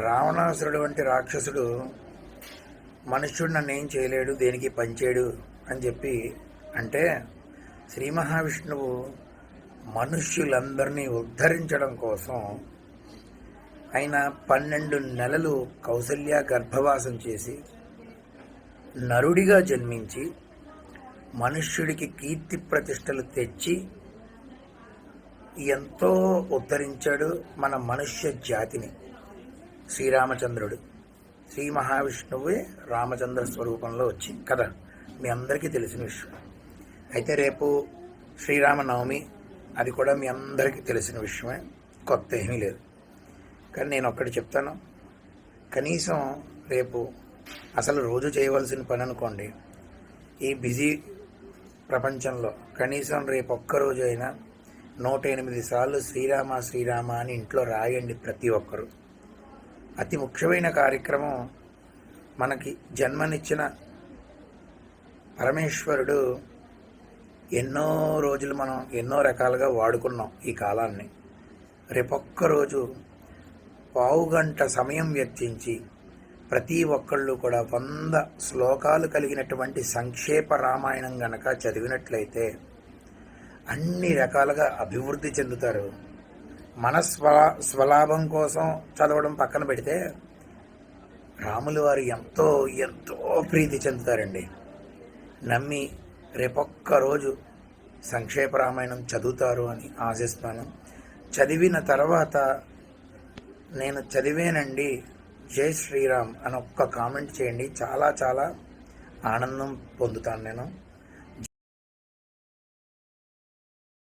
రావణాసురుడు వంటి రాక్షసుడు మనుష్యుడు నన్ను ఏం చేయలేడు, దేనికి పనిచేయడు అని చెప్పి అంటే శ్రీ మహావిష్ణువు మనుష్యులందరినీ ఉద్ధరించడం కోసం ఆయన 12 నెలలు కౌసల్య గర్భవాసం చేసి నరుడిగా జన్మించి మనుష్యుడికి కీర్తి ప్రతిష్టలు తెచ్చి ఎంతో ఉద్ధరించాడు మన మనుష్య జాతిని. శ్రీరామచంద్రుడు, శ్రీ మహావిష్ణువే రామచంద్ర స్వరూపంలో వచ్చి కదా, మీ అందరికీ తెలిసిన విషయం. అయితే రేపు శ్రీరామనవమి, అది కూడా మీ అందరికీ తెలిసిన విషయమే, కొత్త ఏమీ లేదు. కానీ నేను ఒక్కటి చెప్తాను, కనీసం రేపు అసలు రోజు చేయవలసిన పని అనుకోండి, ఈ బిజీ ప్రపంచంలో కనీసం రేపు ఒక్కరోజు అయినా 108 సార్లు శ్రీరామ శ్రీరామ అని ఇంట్లో రాయండి ప్రతి ఒక్కరు. అతి ముఖ్యమైన కార్యక్రమం. మనకి జన్మనిచ్చిన పరమేశ్వరుడు ఎన్నో రోజులు మనం ఎన్నో రకాలుగా వాడుకున్నాం ఈ కాలాన్ని. రేపొక్కరోజు పావుగంట సమయం వెచ్చించి ప్రతి ఒక్కళ్ళు కూడా 100 శ్లోకాలు కలిగినటువంటి సంక్షేప రామాయణం గనక చదివినట్లయితే అన్ని రకాలుగా అభివృద్ధి చెందుతారు. మన స్వలాభం కోసం చదవడం పక్కన పెడితే రాములు వారు ఎంతో ఎంతో ప్రీతి చెందుతారండి. నమ్మి రేపొక్కరోజు సంక్షేప రామాయణం చదువుతారు అని ఆశిస్తాను. చదివిన తర్వాత నేను చదివేనండి, జై శ్రీరామ్ అని ఒక్క కామెంట్ చేయండి. చాలా చాలా ఆనందం పొందుతాను నేను.